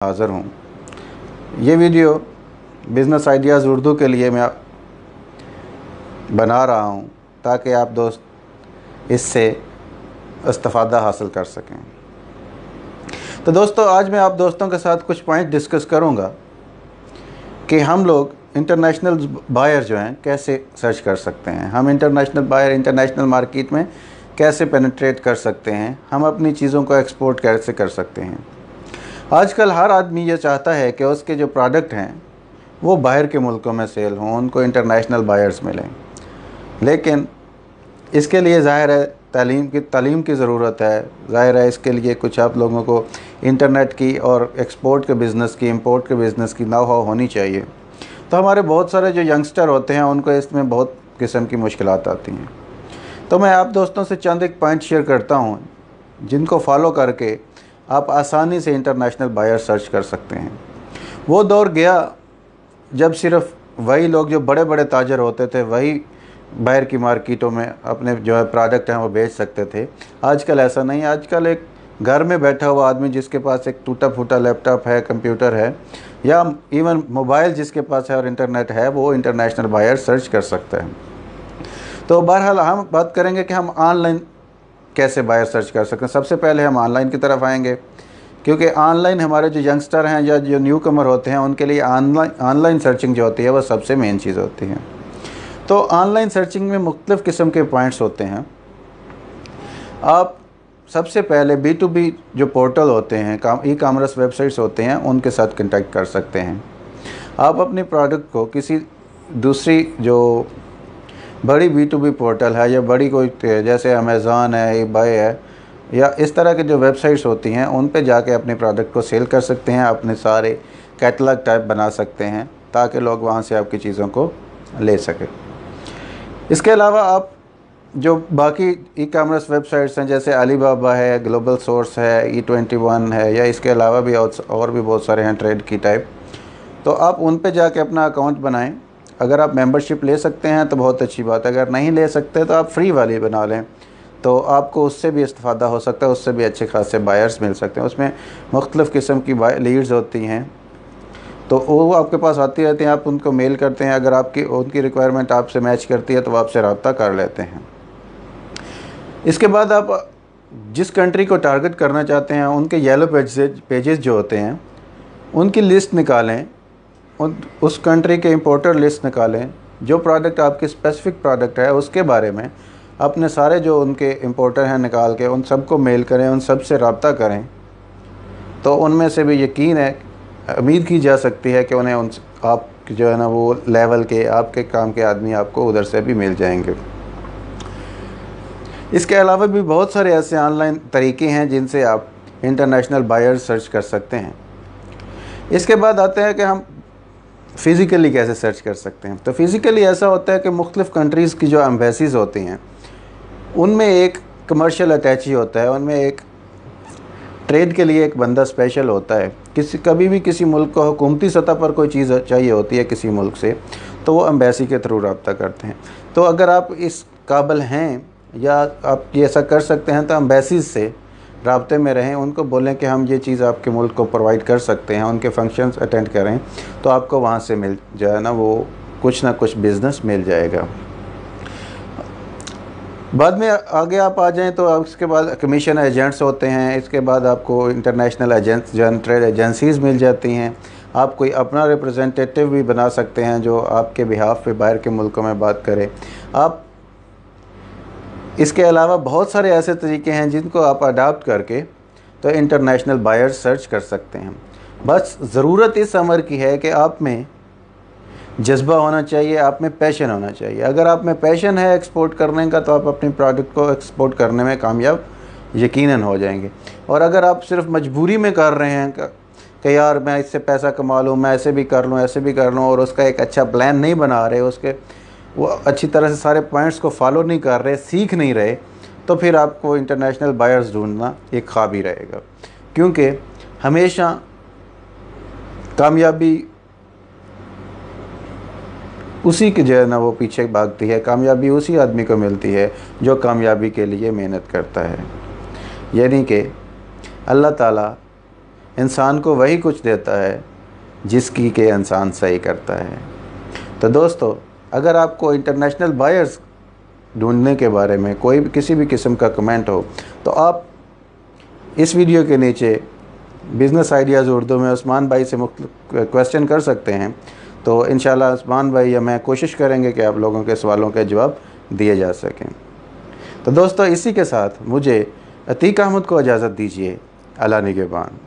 हाज़िर हूँ। ये वीडियो बिज़नेस आइडियाज़ उर्दू के लिए मैं बना रहा हूँ ताकि आप दोस्त इससे इस्तिफ़ादा हासिल कर सकें। तो दोस्तों, आज मैं आप दोस्तों के साथ कुछ पॉइंट डिस्कस करूँगा कि हम लोग इंटरनेशनल बायर जो हैं कैसे सर्च कर सकते हैं, हम इंटरनेशनल बायर इंटरनेशनल मार्केट में कैसे पेनिट्रेट कर सकते हैं, हम अपनी चीज़ों को एक्सपोर्ट कैसे कर सकते हैं। आजकल हर आदमी ये चाहता है कि उसके जो प्रोडक्ट हैं वो बाहर के मुल्कों में सेल हों, उनको इंटरनेशनल बायर्स मिलें। लेकिन इसके लिए ज़ाहिर है तालीम की ज़रूरत है। ज़ाहिर है इसके लिए कुछ आप लोगों को इंटरनेट की और एक्सपोर्ट के बिज़नेस की, इंपोर्ट के बिज़नेस की नौ-हाव होनी चाहिए। तो हमारे बहुत सारे जो यंगस्टर होते हैं उनको इसमें बहुत किस्म की मुश्किलात आती हैं। तो मैं आप दोस्तों से चंद एक पॉइंट शेयर करता हूँ जिनको फॉलो करके आप आसानी से इंटरनेशनल बायर सर्च कर सकते हैं। वो दौर गया जब सिर्फ वही लोग जो बड़े बड़े ताजर होते थे वही बाहर की मार्केटों में अपने जो है प्रोडक्ट हैं वो बेच सकते थे। आजकल ऐसा नहीं है। आजकल एक घर में बैठा हुआ आदमी जिसके पास एक टूटा फूटा लैपटॉप है, कंप्यूटर है या इवन मोबाइल जिसके पास है और इंटरनेट है, वो इंटरनेशनल बायर सर्च कर सकता है। तो बहरहाल हम बात करेंगे कि हम ऑनलाइन कैसे बायर सर्च कर सकते हैं। सबसे पहले हम ऑनलाइन की तरफ आएंगे, क्योंकि ऑनलाइन हमारे जो यंगस्टर हैं या जो न्यू कमर होते हैं उनके लिए ऑनलाइन सर्चिंग जो होती है वह सबसे मेन चीज़ होती है। तो ऑनलाइन सर्चिंग में मुख्तलिफ़ किस्म के पॉइंट्स होते हैं। आप सबसे पहले B2B जो पोर्टल होते हैं, ई कॉमर्स वेबसाइट्स होते हैं, उनके साथ कंटेक्ट कर सकते हैं। आप अपने प्रोडक्ट को किसी दूसरी जो बड़ी B2B पोर्टल है या बड़ी कोई जैसे अमेज़ॉन है, eBay है या इस तरह के जो वेबसाइट्स होती हैं उन पे जाके अपने प्रोडक्ट को सेल कर सकते हैं। अपने सारे कैटलॉग टाइप बना सकते हैं ताकि लोग वहाँ से आपकी चीज़ों को ले सकें। इसके अलावा आप जो बाकी ई कॉमर्स वेबसाइट्स हैं जैसे अलीबाबा है, ग्लोबल सोर्स है, E21 है या इसके अलावा भी और भी बहुत सारे हैं ट्रेड की टाइप, तो आप उन पे जाके अपना अकाउंट बनाएं। अगर आप मेंबरशिप ले सकते हैं तो बहुत अच्छी बात है, अगर नहीं ले सकते तो आप फ्री वाली बना लें, तो आपको उससे भी इस्तिफ़ादा हो सकता है, उससे भी अच्छे खासे बायर्स मिल सकते हैं। उसमें मुख्तलिफ़ किस्म की लीड्स होती हैं, तो वो आपके पास आती रहती हैं, आप उनको मेल करते हैं। अगर आपकी उनकी रिक्वायरमेंट आपसे मैच करती है तो आपसे रब्ता कर लेते हैं। इसके बाद आप जिस कंट्री को टारगेट करना चाहते हैं उनके येलो पेजेस जो होते हैं उनकी लिस्ट निकालें, उस कंट्री के इंपोर्टर लिस्ट निकालें। जो प्रोडक्ट आपके स्पेसिफ़िक प्रोडक्ट है उसके बारे में अपने सारे जो उनके इंपोर्टर हैं निकाल के उन सबको मेल करें, उन सब से रब्ता करें। तो उनमें से भी यकीन है, उम्मीद की जा सकती है कि उन्हें उन आप जो है ना वो लेवल के आपके काम के आदमी आपको उधर से भी मिल जाएंगे। इसके अलावा भी बहुत सारे ऐसे ऑनलाइन तरीके हैं जिनसे आप इंटरनेशनल बायर सर्च कर सकते हैं। इसके बाद आते हैं कि हम फ़िज़िकली कैसे सर्च कर सकते हैं। तो फ़िज़िकली ऐसा होता है कि मुख्तलिफ़ कंट्रीज़ की जो एम्बेसीज़ होती हैं उनमें एक कमर्शियल अटैची होता है, उनमें एक ट्रेड के लिए एक बंदा स्पेशल होता है। कभी भी किसी मुल्क को हुकूमती सतह पर कोई चीज़ चाहिए होती है किसी मुल्क से, तो वो एम्बेसी के थ्रू रब्ता करते हैं। तो अगर आप इस काबिल हैं या आप ये ऐसा कर सकते हैं तो एम्बेसीज़ से राब्ते में रहें, उनको बोलें कि हम ये चीज़ आपके मुल्क को प्रोवाइड कर सकते हैं, उनके फंक्शंस अटेंड करें, तो आपको वहाँ से मिल जाए ना वो कुछ ना कुछ बिज़नेस मिल जाएगा। बाद में आगे आप आ जाएं तो इसके बाद कमीशन एजेंट्स होते हैं। इसके बाद आपको इंटरनेशनल एजेंट्स ट्रेड एजेंसीज़ मिल जाती हैं। आप कोई अपना रिप्रेजेंटेटिव भी बना सकते हैं जो आपके बिहाफ पे बाहर के मुल्कों में बात करे। आप इसके अलावा बहुत सारे ऐसे तरीके हैं जिनको आप अडाप्ट करके तो इंटरनेशनल बायर सर्च कर सकते हैं। बस ज़रूरत इस अमर की है कि आप में जज्बा होना चाहिए, आप में पैशन होना चाहिए। अगर आप में पैशन है एक्सपोर्ट करने का तो आप अपने प्रोडक्ट को एक्सपोर्ट करने में कामयाब यकीनन हो जाएंगे। और अगर आप सिर्फ मजबूरी में कर रहे हैं कि यार मैं इससे पैसा कमा लूँ, मैं ऐसे भी कर लूँ, ऐसे भी कर लूँ, और उसका एक अच्छा प्लान नहीं बना रहे, उसके वो अच्छी तरह से सारे पॉइंट्स को फॉलो नहीं कर रहे, सीख नहीं रहे, तो फिर आपको इंटरनेशनल बायर्स ढूंढना एक ख्वाब ही रहेगा। क्योंकि हमेशा कामयाबी उसी की जो है ना वो पीछे भागती है, कामयाबी उसी आदमी को मिलती है जो कामयाबी के लिए मेहनत करता है। यानी कि अल्लाह ताला इंसान को वही कुछ देता है जिसकी के इंसान सही करता है। तो दोस्तों, अगर आपको इंटरनेशनल बायर्स ढूंढने के बारे में कोई भी किसी भी किस्म का कमेंट हो तो आप इस वीडियो के नीचे बिज़नेस आइडियाज़ उर्दू में उस्मान भाई से क्वेश्चन कर सकते हैं। तो इंशाल्लाह उस्मान भाई या मैं कोशिश करेंगे कि आप लोगों के सवालों के जवाब दिए जा सकें। तो दोस्तों, इसी के साथ मुझे अतीक अहमद को इजाज़त दीजिए। अल्लाह निगहबान।